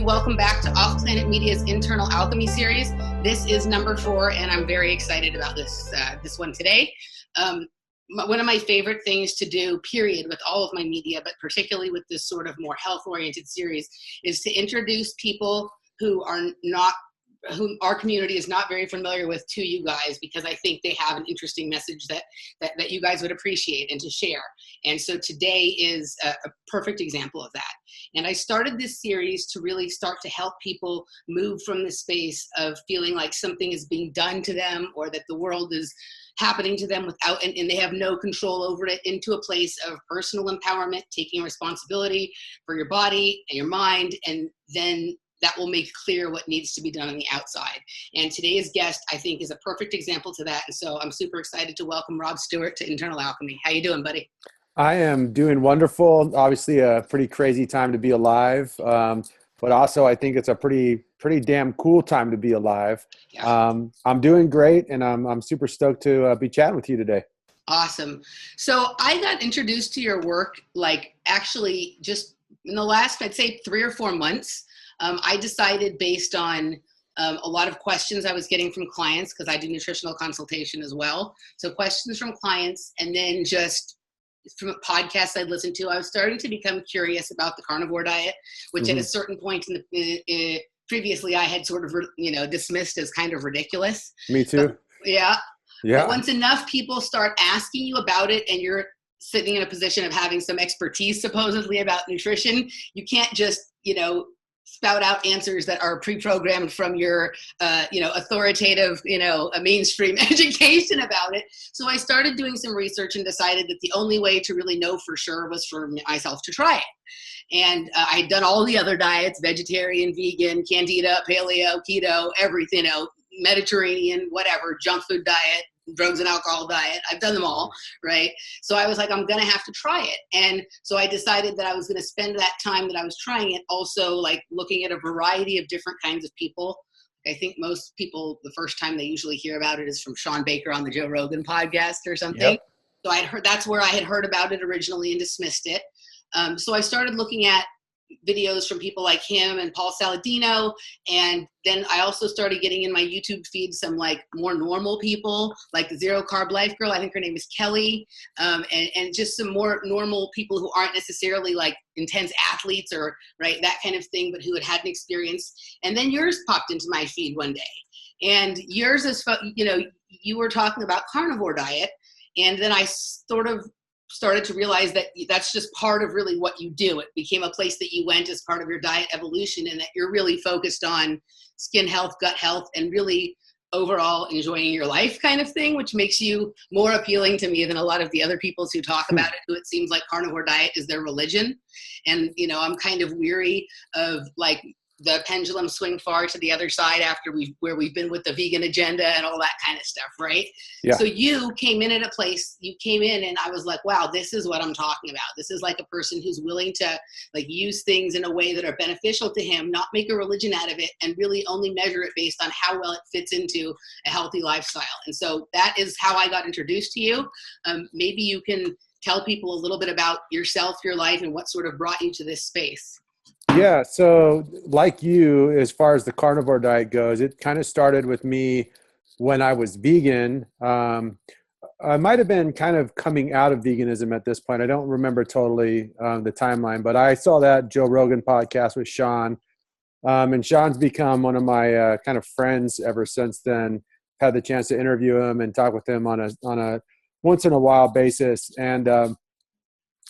Welcome back to Off Planet Media's Internal Alchemy series. This is number 4, and I'm very excited about this one today. One of my favorite things to do, period, with all of my media, but particularly with this sort of more health-oriented series, is to introduce people who our community is not very familiar with to you guys, because I think they have an interesting message that you guys would appreciate and to share. And so today is a perfect example of that. And I started this series to really start to help people move from the space of feeling like something is being done to them, or that the world is happening to them without, and they have no control over it, into a place of personal empowerment, taking responsibility for your body and your mind, and then that will make clear what needs to be done on the outside. And today's guest, I think, is a perfect example to that. And so I'm super excited to welcome Rob Stuart to Internal Alchemy. How you doing, buddy? I am doing wonderful. Obviously a pretty crazy time to be alive. But also I think it's a pretty damn cool time to be alive. Yeah. I'm doing great, and I'm super stoked to be chatting with you today. Awesome. So I got introduced to your work, actually just in the last, I'd say 3 or 4 months. I decided, based on a lot of questions I was getting from clients, because I do nutritional consultation as well. So questions from clients, and then just from podcasts I'd listened to, I was starting to become curious about the carnivore diet, which at a certain point previously I had sort of, dismissed as kind of ridiculous. Me too. But, yeah. Yeah. But once enough people start asking you about it, and you're sitting in a position of having some expertise supposedly about nutrition, you can't just, spout out answers that are pre-programmed from your, authoritative, a mainstream education about it. So I started doing some research and decided that the only way to really know for sure was for myself to try it. And I'd done all the other diets: vegetarian, vegan, candida, paleo, keto, everything, Mediterranean, whatever, junk food diet, drugs and alcohol diet. I've done them all, right? So I was like, I'm going to have to try it. And so I decided that I was going to spend that time that I was trying it also looking at a variety of different kinds of people. I think most people, the first time they usually hear about it is from Sean Baker on the Joe Rogan podcast or something. Yep. So that's where I had heard about it originally and dismissed it. So I started looking at videos from people like him and Paul Saladino. And then I also started getting in my YouTube feed some more normal people, like the Zero Carb Life Girl. I think her name is Kelly. And just some more normal people who aren't necessarily intense athletes or that kind of thing, but who had an experience. And then yours popped into my feed one day. And yours is, you were talking about carnivore diet. And then I sort of started to realize that that's just part of really what you do. It became a place that you went as part of your diet evolution, and that you're really focused on skin health, gut health, and really overall enjoying your life kind of thing, which makes you more appealing to me than a lot of the other people who talk about it, who it seems like carnivore diet is their religion. And, I'm kind of weary of the pendulum swing far to the other side after where we've been with the vegan agenda and all that kind of stuff, right? Yeah. So you came in and I was like, wow, this is what I'm talking about. This is like a person who's willing to use things in a way that are beneficial to him, not make a religion out of it, and really only measure it based on how well it fits into a healthy lifestyle. And so that is how I got introduced to you. Maybe you can tell people a little bit about yourself, your life, and what sort of brought you to this space. Yeah. So like you, as far as the carnivore diet goes, it kind of started with me when I was vegan. I might have been kind of coming out of veganism at this point. I don't remember totally the timeline, but I saw that Joe Rogan podcast with Sean. And Sean's become one of my kind of friends ever since then. Had the chance to interview him and talk with him on a once in a while basis. And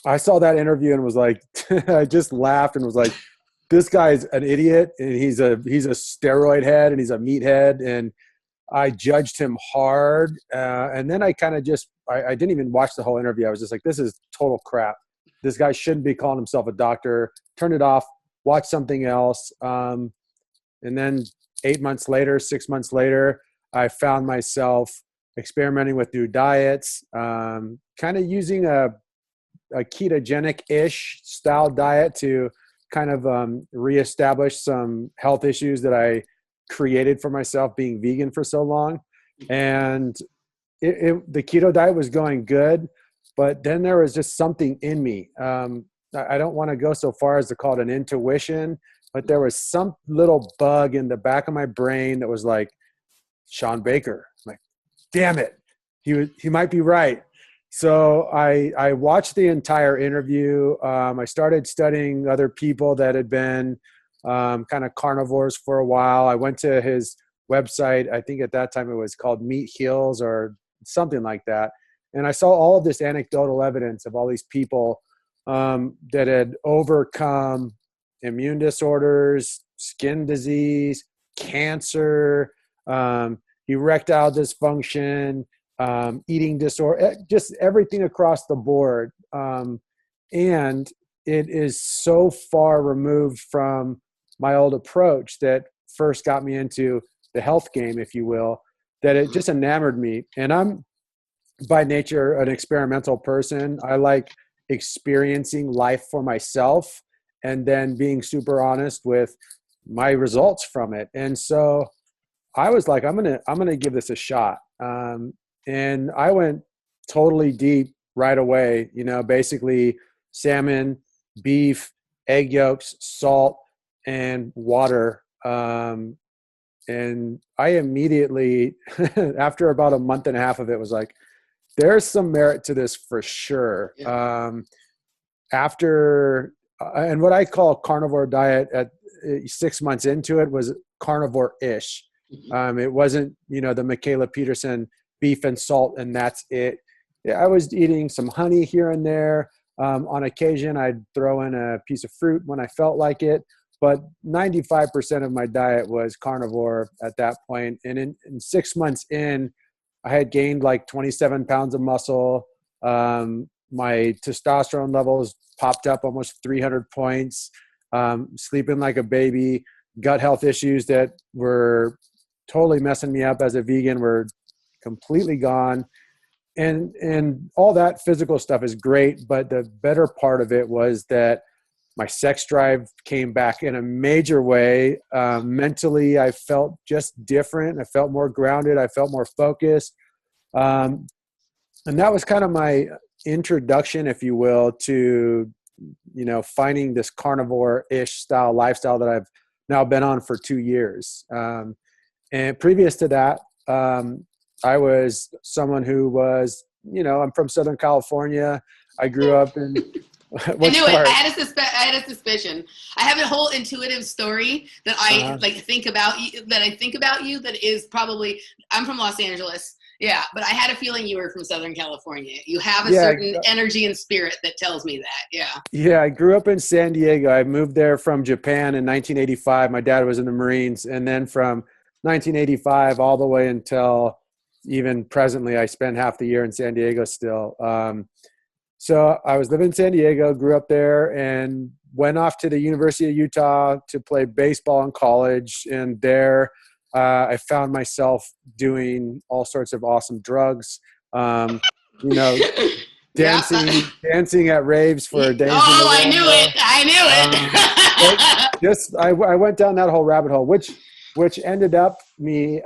I saw that interview and was like, I just laughed and was like, this guy's an idiot, and he's a steroid head, and he's a meathead. And I judged him hard. And then I kind of I didn't even watch the whole interview. I was just like, this is total crap. This guy shouldn't be calling himself a doctor. Turn it off, watch something else. And then 6 months later, I found myself experimenting with new diets, kind of using a ketogenic-ish style diet to kind of reestablish some health issues that I created for myself being vegan for so long. And the keto diet was going good, but then there was just something in me. I don't want to go so far as to call it an intuition, but there was some little bug in the back of my brain that was like, Sean Baker. I'm like, damn it. He might be right. So I watched the entire interview. I started studying other people that had been kind of carnivores for a while. I went to his website. I think at that time it was called Meat Heals or something like that. And I saw all of this anecdotal evidence of all these people that had overcome immune disorders, skin disease, cancer, erectile dysfunction, eating disorder, just everything across the board. And it is so far removed from my old approach that first got me into the health game, if you will, that it just enamored me. And I'm by nature an experimental person. I like experiencing life for myself and then being super honest with my results from it. And so I was like, I'm gonna give this a shot. And I went totally deep right away, basically salmon, beef, egg yolks, salt, and water. And I immediately, after about a month and a half of it, was like, there's some merit to this for sure. Yeah. And what I call a carnivore diet at 6 months into it was carnivore-ish. It wasn't, the Michaela Peterson beef and salt and that's it. Yeah, I was eating some honey here and there. On occasion, I'd throw in a piece of fruit when I felt like it. But 95% of my diet was carnivore at that point. And in 6 months in, I had gained like 27 pounds of muscle. My testosterone levels popped up almost 300 points, sleeping like a baby, gut health issues that were totally messing me up as a vegan were completely gone. And all that physical stuff is great. But the better part of it was that my sex drive came back in a major way. Mentally, I felt just different. I felt more grounded. I felt more focused. And that was kind of my introduction, if you will, to, finding this carnivore-ish style lifestyle that I've now been on for 2 years. And previous to that, I was someone who was, I'm from Southern California. I grew up in... I knew it. I had a suspicion. I have a whole intuitive story that I think about you. That is probably. I'm from Los Angeles. Yeah, but I had a feeling you were from Southern California. You have a certain energy and spirit that tells me that. Yeah. Yeah, I grew up in San Diego. I moved there from Japan in 1985. My dad was in the Marines, and then from 1985 all the way until even presently, I spend half the year in San Diego still. So I was living in San Diego, grew up there, and went off to the University of Utah to play baseball in college. And there I found myself doing all sorts of awesome drugs, dancing at raves for days. Oh, I knew it. I went down that whole rabbit hole, which ended up me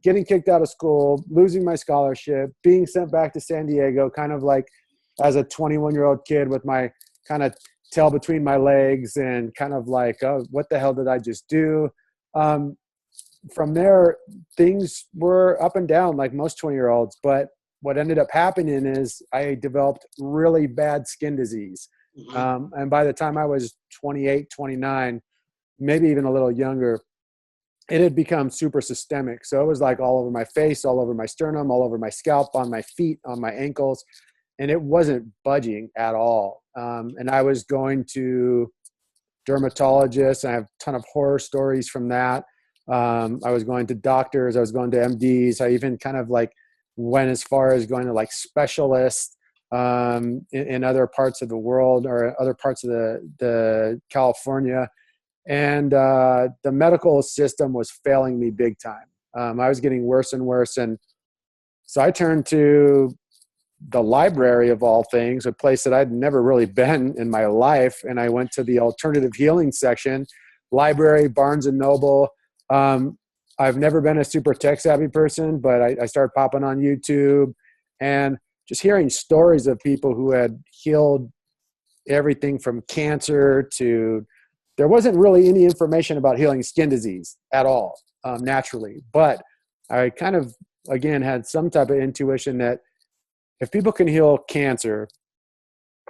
getting kicked out of school, losing my scholarship, being sent back to San Diego, kind of like as a 21-year-old kid with my kind of tail between my legs and kind of like, oh, what the hell did I just do? From there, things were up and down like most 20-year-olds. But what ended up happening is I developed really bad skin disease. Mm-hmm. And by the time I was 28, 29, maybe even a little younger, it had become super systemic. So it was like all over my face, all over my sternum, all over my scalp, on my feet, on my ankles. And it wasn't budging at all. And I was going to dermatologists. I have a ton of horror stories from that. I was going to doctors. I was going to MDs. I even kind of like went as far as going to like specialists in other parts of the world or other parts of the California. And the medical system was failing me big time. I was getting worse and worse. And so I turned to the library of all things, a place that I'd never really been in my life. And I went to the alternative healing section, library, Barnes and Noble. I've never been a super tech savvy person, but I started popping on YouTube and just hearing stories of people who had healed everything from cancer to there wasn't really any information about healing skin disease at all, naturally. But I kind of, again, had some type of intuition that if people can heal cancer,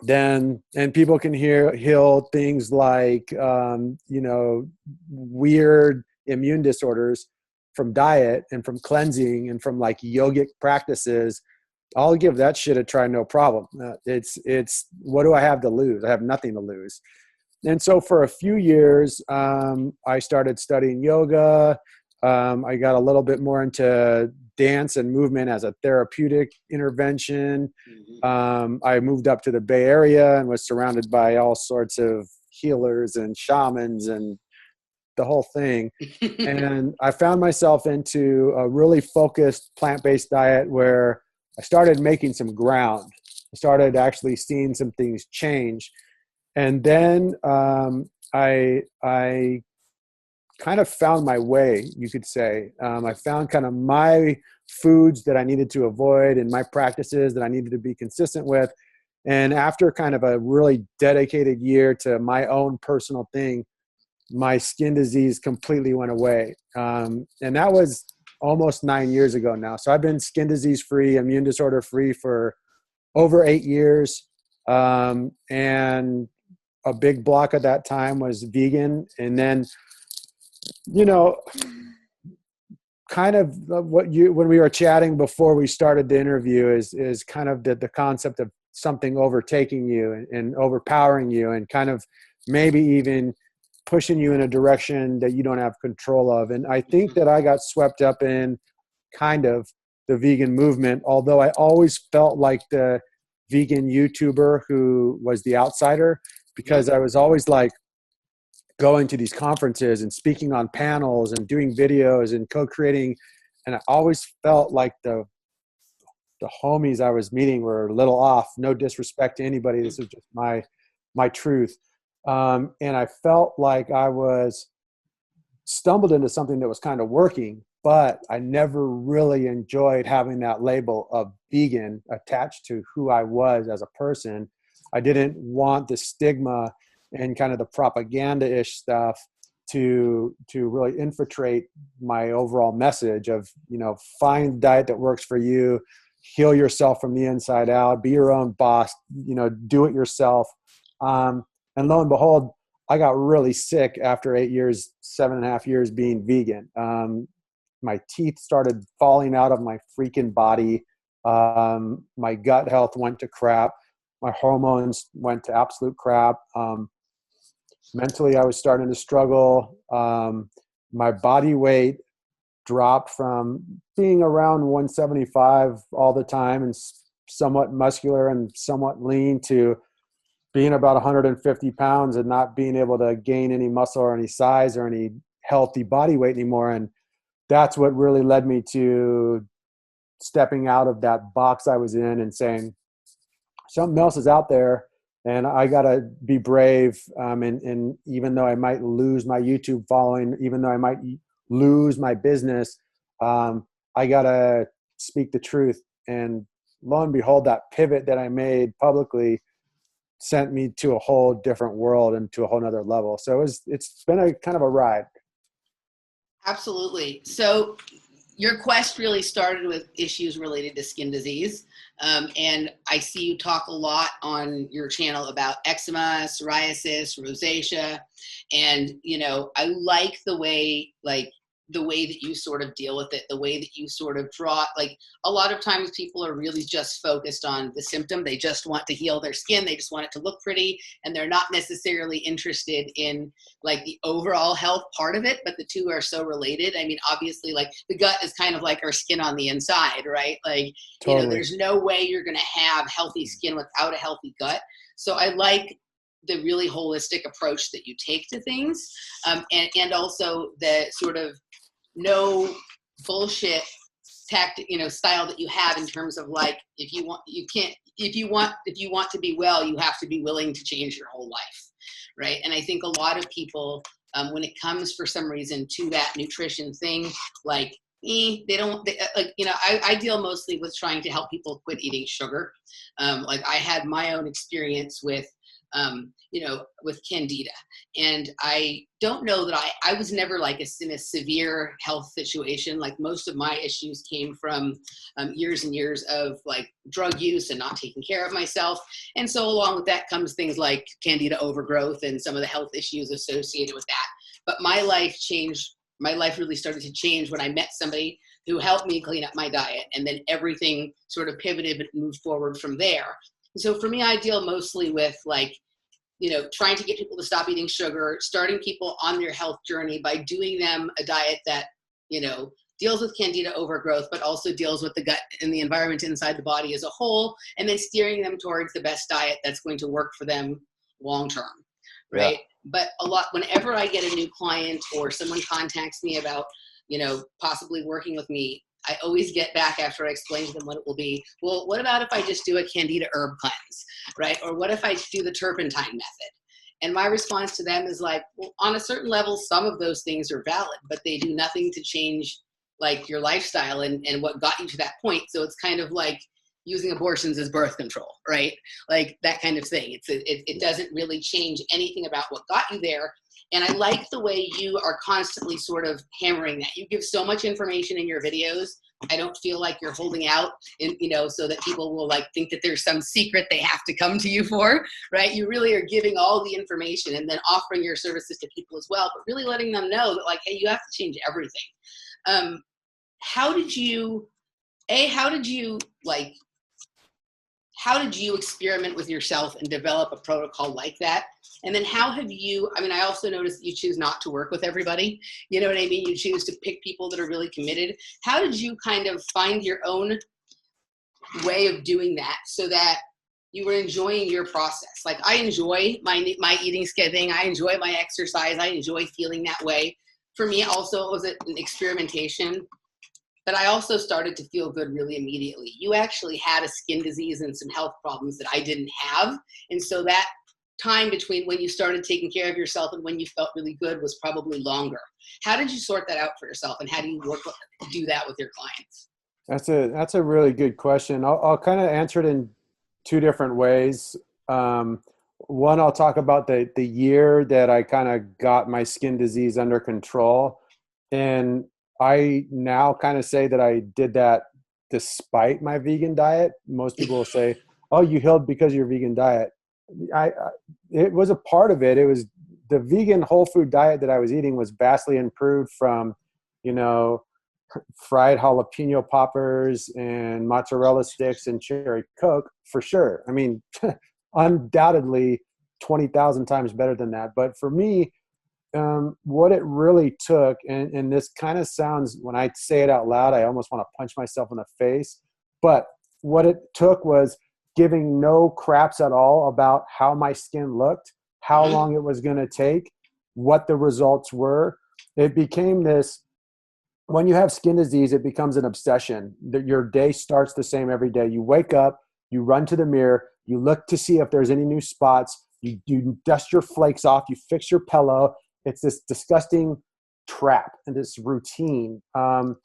then, and people can heal things like, weird immune disorders from diet and from cleansing and from like yogic practices, I'll give that shit a try, no problem. It's what do I have to lose? I have nothing to lose. And so for a few years, I started studying yoga. I got a little bit more into dance and movement as a therapeutic intervention. I moved up to the Bay Area and was surrounded by all sorts of healers and shamans and the whole thing. And I found myself into a really focused plant-based diet where I started making some ground. I started actually seeing some things change. And then I kind of found my way, you could say. I found kind of my foods that I needed to avoid and my practices that I needed to be consistent with. And after kind of a really dedicated year to my own personal thing, my skin disease completely went away. And that was almost 9 years ago now. So I've been skin disease free, immune disorder free for over 8 years. And a big block at that time was vegan. And then, kind of when we were chatting before we started the interview is kind of the concept of something overtaking you and overpowering you and kind of maybe even pushing you in a direction that you don't have control of. And I think that I got swept up in kind of the vegan movement, although I always felt like the vegan YouTuber who was the outsider, because I was always like going to these conferences and speaking on panels and doing videos and co-creating. And I always felt like the homies I was meeting were a little off. No disrespect to anybody. This is just my truth. And I felt like I was stumbled into something that was kind of working, but I never really enjoyed having that label of vegan attached to who I was as a person. I didn't want the stigma and kind of the propaganda-ish stuff to really infiltrate my overall message of, find a diet that works for you, heal yourself from the inside out, be your own boss, do it yourself. And lo and behold, I got really sick after 8 years, 7.5 years being vegan. My teeth started falling out of my freaking body. My gut health went to crap. My hormones went to absolute crap. Mentally, I was starting to struggle. My body weight dropped from being around 175 all the time and somewhat muscular and somewhat lean to being about 150 pounds and not being able to gain any muscle or any size or any healthy body weight anymore. And that's what really led me to stepping out of that box I was in and saying, something else is out there and I got to be brave. And even though I might lose my YouTube following, even though I might lose my business, I got to speak the truth. And lo and behold, that pivot that I made publicly sent me to a whole different world and to a whole nother level. So it's been a kind of a ride. Absolutely. So your quest really started with issues related to skin disease. And I see you talk a lot on your channel about eczema, psoriasis, rosacea. And, I like the way that you sort of deal with it, the way that you sort of draw, like a lot of times people are really just focused on the symptom. They just want to heal their skin. They just want it to look pretty. And they're not necessarily interested in like the overall health part of it, but the two are so related. I mean, obviously like the gut is kind of like our skin on the inside, right? Like, Totally. There's no way you're going to have healthy skin without a healthy gut. So I like the really holistic approach that you take to things. And also the sort of no bullshit tactic, style that you have in terms of like, if you want to be well, you have to be willing to change your whole life. Right. And I think a lot of people, when it comes for some reason to that nutrition thing, like, I deal mostly with trying to help people quit eating sugar. Like I had my own experience with with candida. And I don't know that I was never like in a severe health situation. Like most of my issues came from years and years of like drug use and not taking care of myself. And so along with that comes things like candida overgrowth and some of the health issues associated with that. But my life changed. My life really started to change when I met somebody who helped me clean up my diet. And then everything sort of pivoted and moved forward from there. So for me, I deal mostly with like, trying to get people to stop eating sugar, starting people on their health journey by doing them a diet that, deals with candida overgrowth, but also deals with the gut and the environment inside the body as a whole, and then steering them towards the best diet that's going to work for them long term, right? Yeah. But whenever I get a new client or someone contacts me about, possibly working with me, I always get back after I explain to them what it will be. Well, what about if I just do a candida herb cleanse, right? Or what if I do the turpentine method? And my response to them is like, well, on a certain level, some of those things are valid, but they do nothing to change like your lifestyle and what got you to that point. So it's kind of like using abortions as birth control, right? Like that kind of thing. It doesn't really change anything about what got you there. And I like the way you are constantly sort of hammering that. You give so much information in your videos. I don't feel like you're holding out, so that people will like think that there's some secret they have to come to you for, right? You really are giving all the information and then offering your services to people as well, but really letting them know that like, hey, you have to change everything. How did you experiment with yourself and develop a protocol like that? And then I also noticed that you choose not to work with everybody. You know what I mean? You choose to pick people that are really committed. How did you kind of find your own way of doing that so that you were enjoying your process? Like I enjoy my eating thing. I enjoy my exercise. I enjoy feeling that way. For me also, it was an experimentation. But I also started to feel good really immediately. You actually had a skin disease and some health problems that I didn't have. And so that time between when you started taking care of yourself and when you felt really good was probably longer. How did you sort that out for yourself? And how do you do that with your clients? That's a really good question. I'll kind of answer it in two different ways. One, I'll talk about the year that I kind of got my skin disease under control. And I now kind of say that I did that despite my vegan diet. Most people will say, oh, you healed because of your vegan diet. It was a part of it. It was the vegan whole food diet that I was eating was vastly improved from, fried jalapeno poppers and mozzarella sticks and cherry Coke for sure. I mean, undoubtedly 20,000 times better than that. But for me, what it really took, and this kind of sounds, when I say it out loud, I almost want to punch myself in the face. But what it took was giving no craps at all about how my skin looked, how long it was going to take, what the results were. It became this, when you have skin disease, it becomes an obsession. Your day starts the same every day. You wake up, you run to the mirror, you look to see if there's any new spots, you dust your flakes off, you fix your pillow. It's this disgusting trap and this routine. And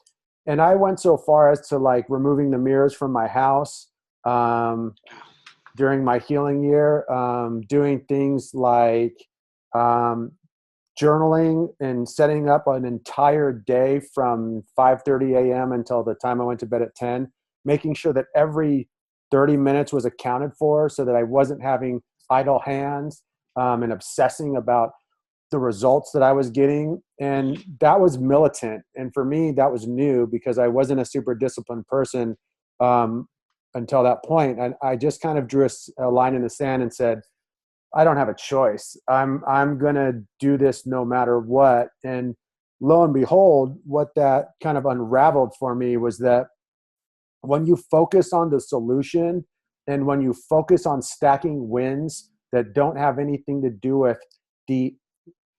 I went so far as to like removing the mirrors from my house during my healing year, doing things like journaling and setting up an entire day from 5:30 a.m. until the time I went to bed at 10, making sure that every 30 minutes was accounted for so that I wasn't having idle hands and obsessing about the results that I was getting. And that was militant. And for me, that was new because I wasn't a super disciplined person until that point. And I just kind of drew a line in the sand and said, I don't have a choice. I'm going to do this no matter what. And lo and behold, what that kind of unraveled for me was that when you focus on the solution and when you focus on stacking wins that don't have anything to do with the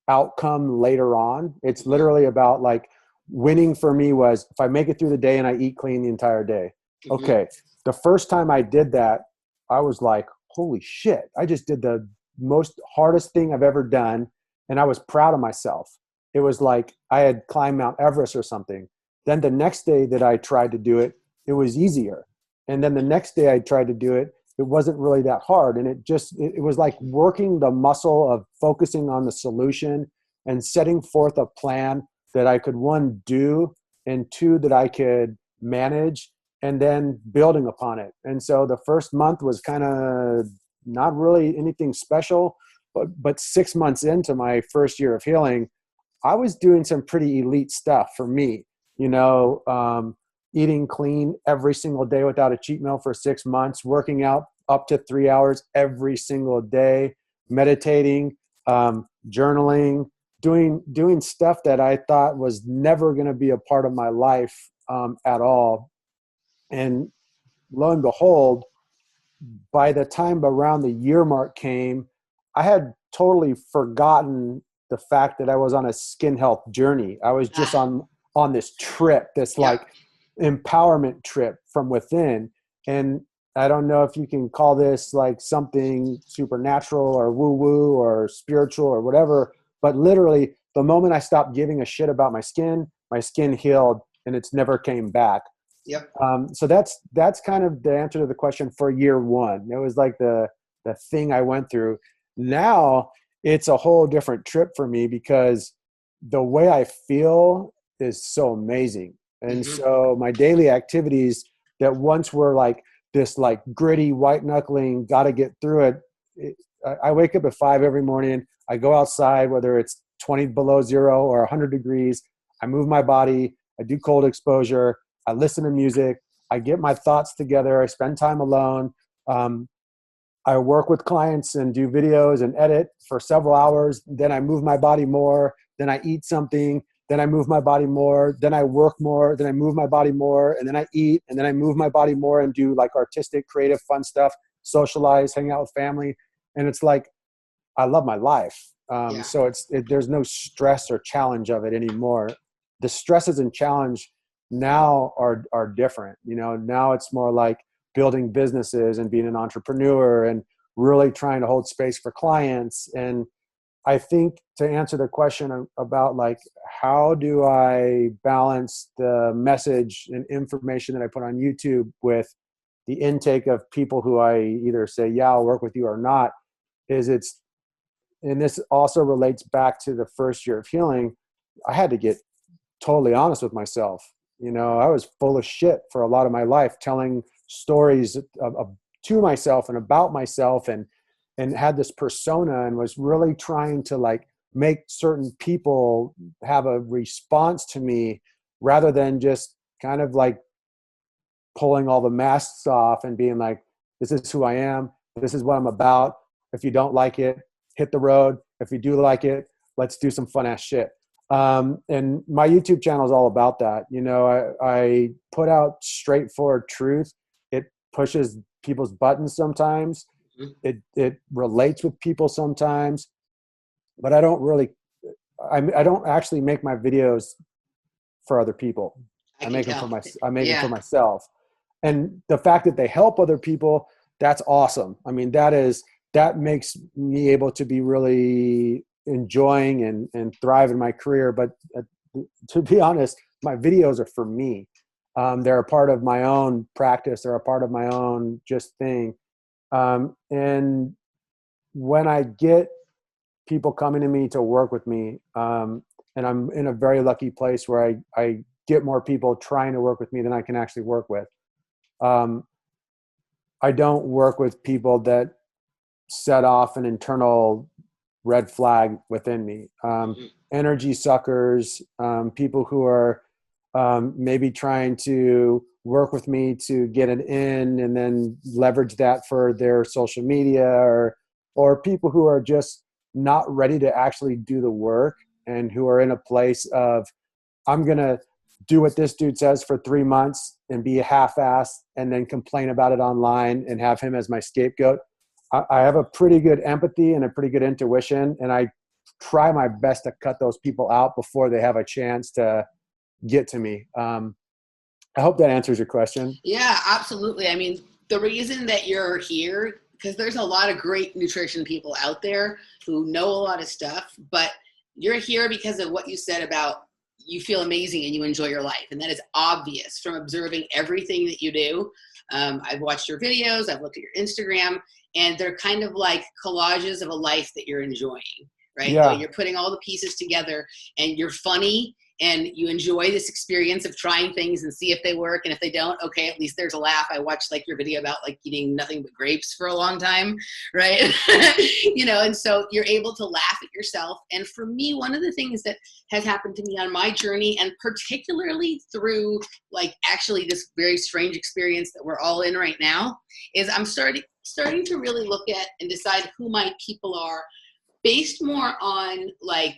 outcome later on, it's literally about like winning for me was if I make it through the day and I eat clean the entire day. Okay. The first time I did that, I was like, holy shit, I just did the most hardest thing I've ever done. And I was proud of myself. It was like I had climbed Mount Everest or something. Then the next day that I tried to do it, it was easier. And then the next day I tried to do it, it wasn't really that hard. And it was like working the muscle of focusing on the solution and setting forth a plan that I could, one, do, and two, that I could manage, and then building upon it. And so the first month was kind of not really anything special, but 6 months into my first year of healing, I was doing some pretty elite stuff for me, eating clean every single day without a cheat meal for 6 months, working out up to 3 hours every single day, meditating, journaling, doing stuff that I thought was never going to be a part of my life at all. And lo and behold, by the time around the year mark came, I had totally forgotten the fact that I was on a skin health journey. I was just on this trip, this like empowerment trip from within. And I don't know if you can call this like something supernatural or woo-woo or spiritual or whatever, but literally the moment I stopped giving a shit about my skin healed and it's never came back. Yep. So that's kind of the answer to the question for year one. It was like the thing I went through. Now it's a whole different trip for me because the way I feel is so amazing. And so my daily activities that once were like this like gritty, white knuckling, got to get through it. I wake up at 5 every morning. I go outside, whether it's 20 below zero or 100 degrees. I move my body. I do cold exposure. I listen to music. I get my thoughts together. I spend time alone. I work with clients and do videos and edit for several hours. Then I move my body more. Then I eat something. Then I move my body more. Then I work more. Then I move my body more. And then I eat. And then I move my body more and do like artistic, creative, fun stuff, socialize, hang out with family. And it's like, I love my life. So there's no stress or challenge of it anymore. The stresses and challenge now are different. Now it's more like building businesses and being an entrepreneur and really trying to hold space for clients. And I think to answer the question about like, how do I balance the message and information that I put on YouTube with the intake of people who I either say, yeah, I'll work with you or not, and this also relates back to the first year of healing. I had to get totally honest with myself. I was full of shit for a lot of my life, telling stories to myself and about myself, and had this persona, and was really trying to like make certain people have a response to me rather than just kind of like pulling all the masks off and being like, this is who I am. This is what I'm about. If you don't like it, hit the road. If you do like it, let's do some fun ass shit. And my YouTube channel is all about that. I put out straightforward truth. It pushes people's buttons sometimes. It relates with people sometimes, but I don't actually make my videos for other people. I make them for myself. And the fact that they help other people, that's awesome. I mean, that makes me able to be really enjoying and thrive in my career. But to be honest, my videos are for me. They're a part of my own practice. They're a part of my own just thing. And when I get people coming to me to work with me, and I'm in a very lucky place where I get more people trying to work with me than I can actually work with. I don't work with people that set off an internal red flag within me. Energy suckers, people who are maybe trying to work with me to get it in and then leverage that for their social media, or people who are just not ready to actually do the work and who are in a place of, I'm going to do what this dude says for 3 months and be a half-ass and then complain about it online and have him as my scapegoat. I have a pretty good empathy and a pretty good intuition, and I try my best to cut those people out before they have a chance to get to me. I hope that answers your question. Yeah, absolutely. I mean, the reason that you're here, because there's a lot of great nutrition people out there who know a lot of stuff, but you're here because of what you said about you feel amazing and you enjoy your life. And that is obvious from observing everything that you do. I've watched your videos, I've looked at your Instagram, and they're kind of like collages of a life that you're enjoying, right? Yeah. So you're putting all the pieces together and you're funny and you enjoy this experience of trying things and see if they work. And if they don't, okay, at least there's a laugh. I watched like your video about like eating nothing but grapes for a long time, right? You know, and so you're able to laugh at yourself. And for me, one of the things that has happened to me on my journey, and particularly through like actually this very strange experience that we're all in right now, is I'm starting to really look at and decide who my people are based more on like,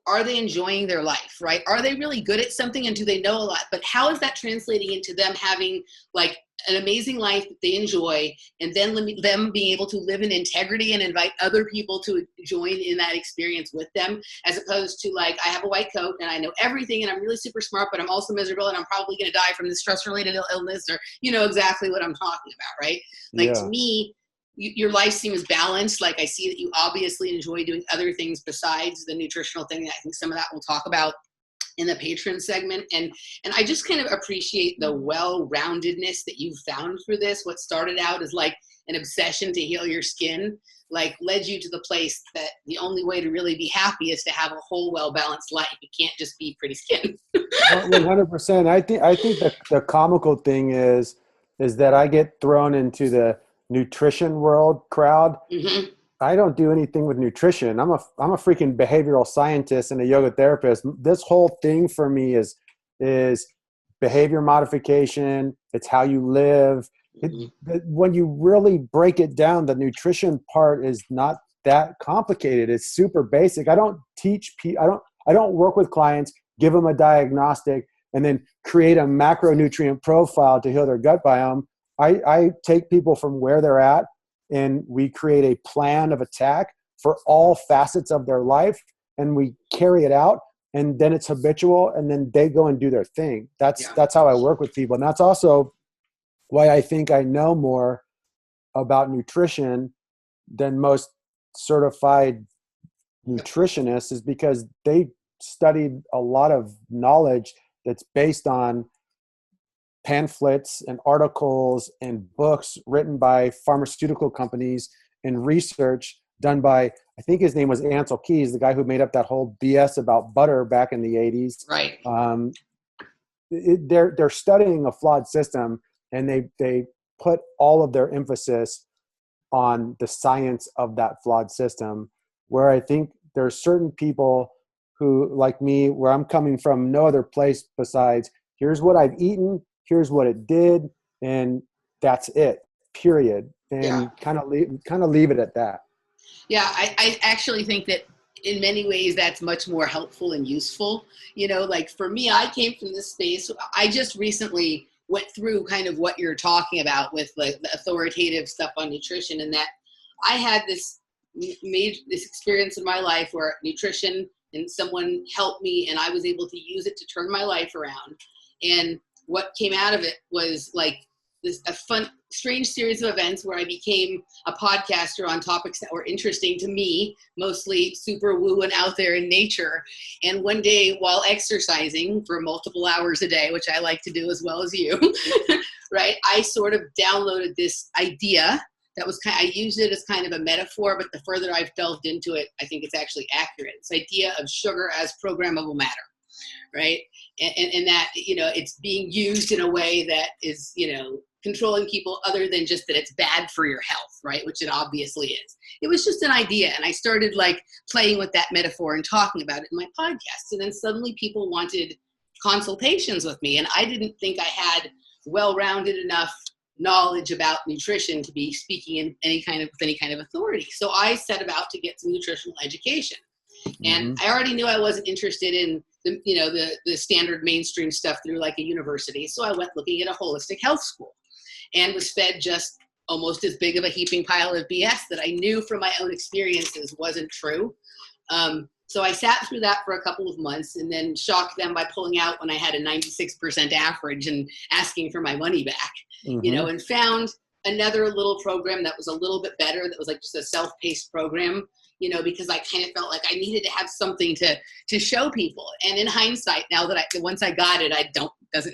are they enjoying their life, right? Are they really good at something and do they know a lot? But how is that translating into them having like an amazing life that they enjoy, and then them being able to live in integrity and invite other people to join in that experience with them, as opposed to like, I have a white coat and I know everything and I'm really super smart, but I'm also miserable and I'm probably going to die from this stress-related illness, or you know exactly what I'm talking about, right? Like to me, your life seems balanced. Like I see that you obviously enjoy doing other things besides the nutritional thing. I think some of that we'll talk about in the patron segment. And I just kind of appreciate the well-roundedness that you've found through this. What started out as like an obsession to heal your skin, like led you to the place that the only way to really be happy is to have a whole well-balanced life. You can't just be pretty skin. 100%. I think the comical thing is that I get thrown into the nutrition world crowd. Mm-hmm. I don't do anything with nutrition. I'm a freaking behavioral scientist and a yoga therapist. This whole thing for me is behavior modification. It's how you live. When you really break it down, the nutrition part is not that complicated. It's super basic. I don't teach people. I don't work with clients, give them a diagnostic, and then create a macronutrient profile to heal their gut biome. I take people from where they're at, and we create a plan of attack for all facets of their life, and we carry it out, and then it's habitual, and then they go and do their thing. That's how I work with people. And that's also why I think I know more about nutrition than most certified nutritionists, is because they studied a lot of knowledge that's based on pamphlets and articles and books written by pharmaceutical companies and research done by, I think his name was Ansel Keys, the guy who made up that whole BS about butter back in the 80s. Right. They're studying a flawed system, and they put all of their emphasis on the science of that flawed system, where I think there's certain people who, like me, where I'm coming from no other place besides, here's what I've eaten, here's what it did, and that's it, period. And kind of leave it at that. Yeah, I actually think that in many ways that's much more helpful and useful. You know, like for me, I came from this space. I just recently went through kind of what you're talking about with like the authoritative stuff on nutrition, and that I had this experience in my life where nutrition and someone helped me, and I was able to use it to turn my life around. And what came out of it was like a fun, strange series of events where I became a podcaster on topics that were interesting to me, mostly super woo and out there in nature. And one day while exercising for multiple hours a day, which I like to do as well as you, right, I sort of downloaded this idea that was I used it as kind of a metaphor, but the further I've delved into it, I think it's actually accurate. This idea of sugar as programmable matter, right? And that, you know, it's being used in a way that is, you know, controlling people other than just that it's bad for your health, right? Which it obviously is. It was just an idea. And I started like playing with that metaphor and talking about it in my podcast. And then suddenly people wanted consultations with me. And I didn't think I had well-rounded enough knowledge about nutrition to be speaking in any kind of authority. So I set about to get some nutritional education. And I already knew I wasn't interested in the standard mainstream stuff through like a university. So I went looking at a holistic health school and was fed just almost as big of a heaping pile of BS that I knew from my own experiences wasn't true. So I sat through that for a couple of months and then shocked them by pulling out when I had a 96% average and asking for my money back, and found another little program that was a little bit better, that was like just a self-paced program because I kind of felt like I needed to have something to show people. And in hindsight, now that once I got it,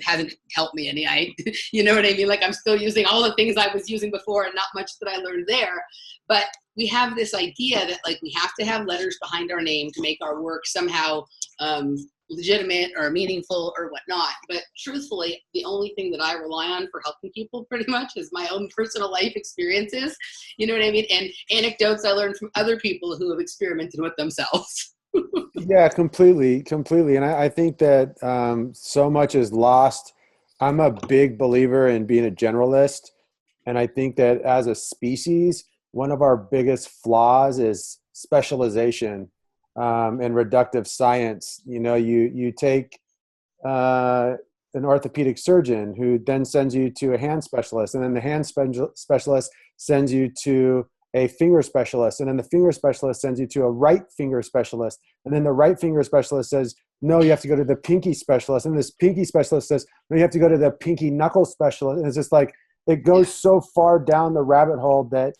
hasn't helped me any. You know what I mean? Like, I'm still using all the things I was using before and not much that I learned there. But we have this idea that like we have to have letters behind our name to make our work somehow legitimate or meaningful or whatnot. But truthfully, the only thing that I rely on for helping people pretty much is my own personal life experiences. You know what I mean? And anecdotes I learned from other people who have experimented with themselves. Yeah, completely. And I think that so much is lost. I'm a big believer in being a generalist. And I think that as a species, one of our biggest flaws is specialization and reductive science. You take an orthopedic surgeon who then sends you to a hand specialist, and then the hand specialist sends you to a finger specialist, and then the finger specialist sends you to a right finger specialist, and then the right finger specialist says, no, you have to go to the pinky specialist, and this pinky specialist says, no, you have to go to the pinky knuckle specialist. And it's just like, it goes so far down the rabbit hole that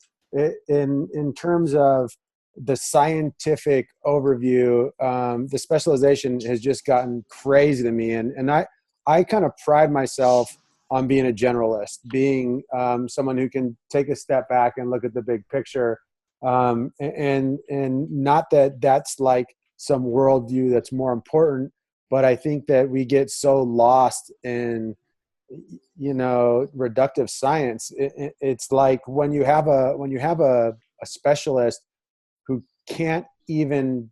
in terms of the scientific overview, the specialization has just gotten crazy to me. And I kind of pride myself on being a generalist, being someone who can take a step back and look at the big picture. And not that that's like some worldview that's more important, but I think that we get so lost in, reductive science. It's like when you have a specialist who can't even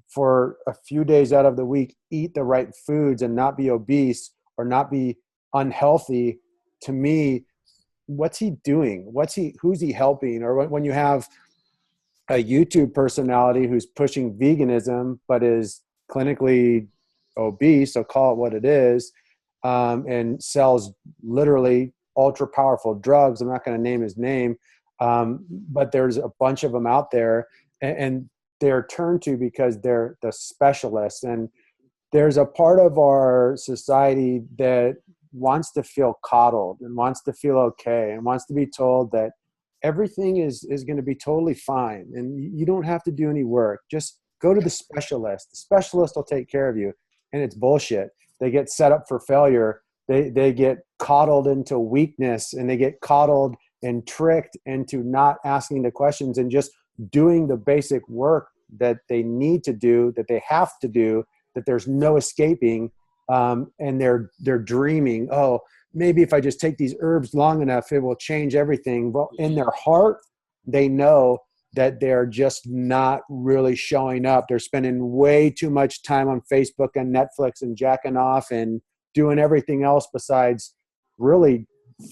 for a few days out of the week eat the right foods and not be obese or not be unhealthy, to me, what's he doing? Who's he helping? Or when you have a YouTube personality who's pushing veganism but is clinically obese, so call it what it is, and sells literally ultra powerful drugs. I'm not going to name his name, but there's a bunch of them out there, and they're turned to because they're the specialists. And there's a part of our society that wants to feel coddled and wants to feel okay and wants to be told that everything is going to be totally fine and you don't have to do any work. Just go to the specialist. The specialist will take care of you. And it's bullshit. They get set up for failure. They get coddled into weakness, and they get coddled and tricked into not asking the questions and just doing the basic work that they need to do, that they have to do, that there's no escaping. And they're dreaming, oh, maybe if I just take these herbs long enough, it will change everything. Well, in their heart, they know that they're just not really showing up. They're spending way too much time on Facebook and Netflix and jacking off and doing everything else besides really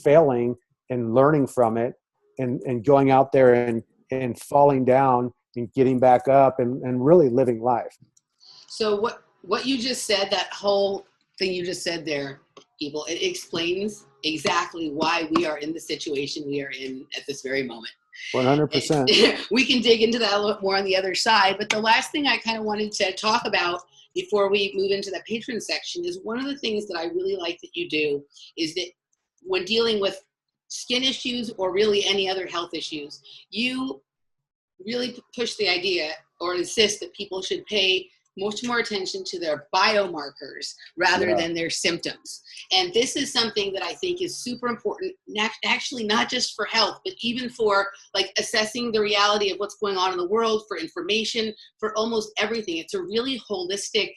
failing and learning from it and going out there and falling down and getting back up and really living life. So what you just said, that whole thing you just said there, people, it explains exactly why we are in the situation we are in at this very moment. 100%. We can dig into that a little more on the other side. But the last thing I kind of wanted to talk about before we move into the patron section is one of the things that I really like that you do is that when dealing with skin issues or really any other health issues, you really push the idea or insist that people should pay much more attention to their biomarkers rather than their symptoms. And this is something that I think is super important, actually not just for health, but even for like assessing the reality of what's going on in the world, for information, for almost everything. It's a really holistic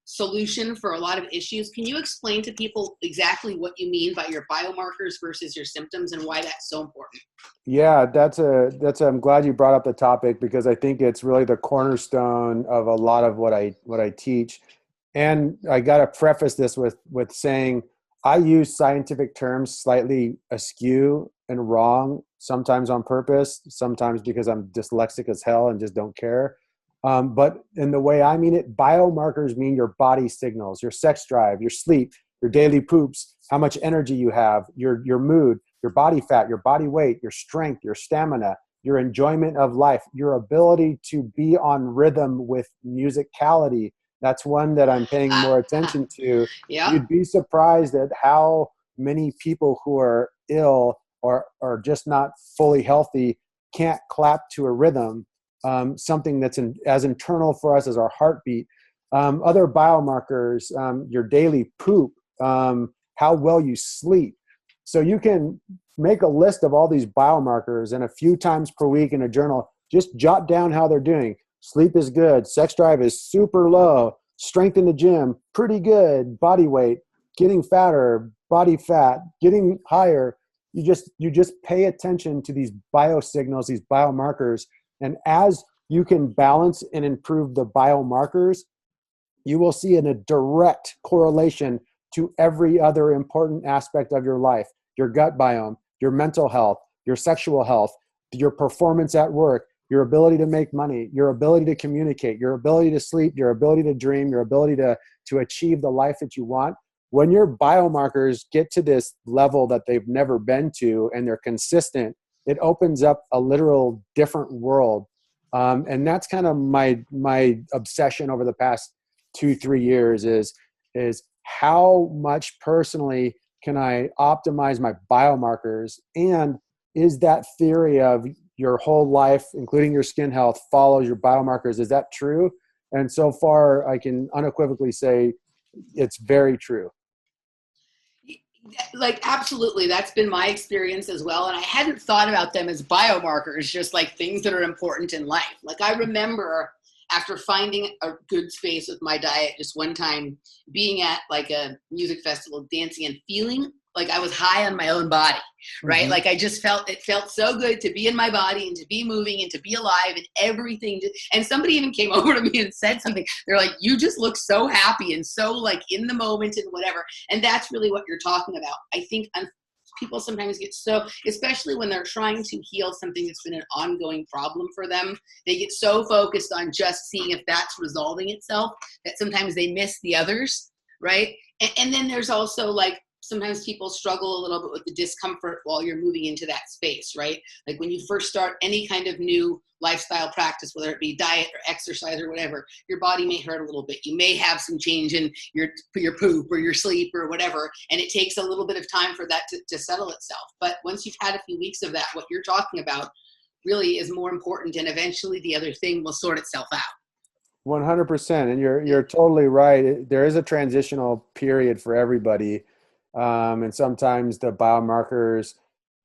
solution for a lot of issues. Can you explain to people exactly what you mean by your biomarkers versus your symptoms and why that's so important? Yeah, I'm glad you brought up the topic because I think it's really the cornerstone of a lot of what I teach. And I got to preface this with saying I use scientific terms slightly askew and wrong, sometimes on purpose, sometimes because I'm dyslexic as hell and just don't care. But in the way I mean it, biomarkers mean your body signals, your sex drive, your sleep, your daily poops, how much energy you have, your mood, your body fat, your body weight, your strength, your stamina, your enjoyment of life, your ability to be on rhythm with musicality. That's one that I'm paying more attention to. Yeah. You'd be surprised at how many people who are ill or just not fully healthy can't clap to a rhythm. something that's as internal for us as our heartbeat. Other biomarkers, your daily poop, how well you sleep. So you can make a list of all these biomarkers, and a few times per week in a journal, just jot down how they're doing. Sleep is good. Sex drive is super low. Strength in the gym, pretty good. Body weight, getting fatter, body fat, getting higher. You just pay attention to these biosignals, these biomarkers. And as you can balance and improve the biomarkers, you will see in a direct correlation to every other important aspect of your life: your gut biome, your mental health, your sexual health, your performance at work, your ability to make money, your ability to communicate, your ability to sleep, your ability to dream, your ability to achieve the life that you want. When your biomarkers get to this level that they've never been to and they're consistent, it opens up a literal different world. And that's kind of my obsession over the past 2-3 years is how much personally can I optimize my biomarkers, and is that theory of your whole life, including your skin health, follows your biomarkers? Is that true? And so far, I can unequivocally say it's very true. Like, absolutely. That's been my experience as well. And I hadn't thought about them as biomarkers, just like things that are important in life. Like, I remember after finding a good space with my diet, just one time being at like a music festival, dancing and feeling like I was high on my own body, right? Mm-hmm. Like it felt so good to be in my body and to be moving and to be alive and everything. And somebody even came over to me and said something. They're like, you just look so happy and so like in the moment and whatever. And that's really what you're talking about. I think people sometimes get so, especially when they're trying to heal something that's been an ongoing problem for them, they get so focused on just seeing if that's resolving itself that sometimes they miss the others, right? And then there's also like, sometimes people struggle a little bit with the discomfort while you're moving into that space, right? Like when you first start any kind of new lifestyle practice, whether it be diet or exercise or whatever, your body may hurt a little bit. You may have some change in your poop or your sleep or whatever, and it takes a little bit of time for that to settle itself. But once you've had a few weeks of that, what you're talking about really is more important, and eventually the other thing will sort itself out. 100%. And you're totally right. There is a transitional period for everybody. And sometimes the biomarkers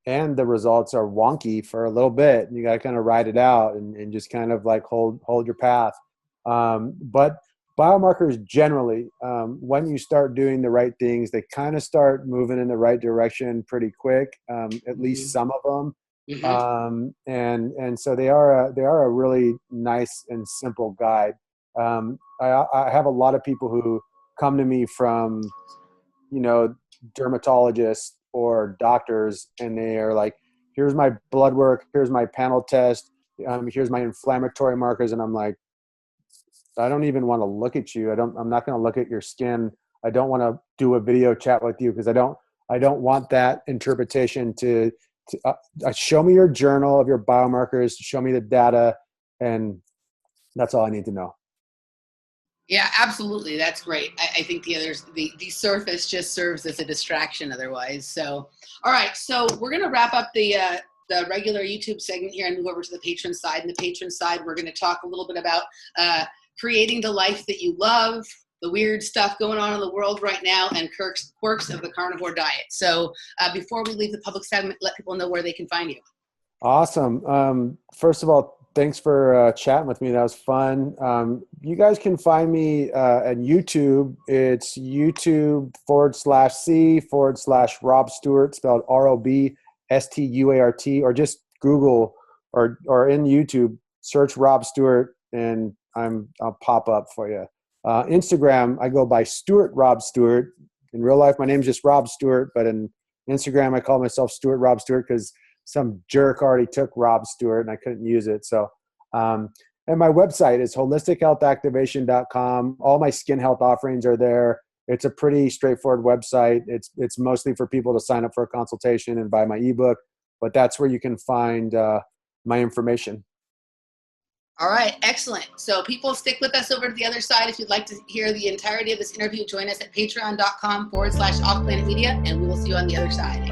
and the results are wonky for a little bit. You got to kind of ride it out and just kind of like hold your path. But biomarkers generally, when you start doing the right things, they kind of start moving in the right direction pretty quick, at least some of them. Mm-hmm. And so they are a really nice and simple guide. I have a lot of people who come to me from, dermatologists or doctors, and they are like, here's my blood work, here's my panel test, here's my inflammatory markers, and I'm like, I don't even want to look at you. I'm not going to look at your skin. I don't want to do a video chat with you because I don't want that interpretation to show me your journal of your biomarkers, show me the data, and that's all I need to know. Yeah, absolutely. That's great. I think the surface just serves as a distraction otherwise. So, all right. So we're going to wrap up the regular YouTube segment here and move over to the patron side. And the patron side, we're going to talk a little bit about creating the life that you love, the weird stuff going on in the world right now, and quirks of the carnivore diet. So before we leave the public segment, let people know where they can find you. Awesome. First of all, thanks for chatting with me. That was fun. You guys can find me at YouTube. It's YouTube.com/C/Rob Stuart, spelled ROBSTUART, or just Google or in YouTube, search Rob Stuart, and I'll pop up for you. Instagram, I go by Stuart Rob Stuart. In real life, my name's just Rob Stuart, but in Instagram, I call myself Stuart Rob Stuart because some jerk already took Rob Stuart and I couldn't use it. So, and my website is holistichealthactivation.com. All my skin health offerings are there. It's a pretty straightforward website. It's mostly for people to sign up for a consultation and buy my ebook, but that's where you can find my information. All right, excellent. So people, stick with us over to the other side. If you'd like to hear the entirety of this interview, join us at patreon.com/offplanetmedia, and we will see you on the other side.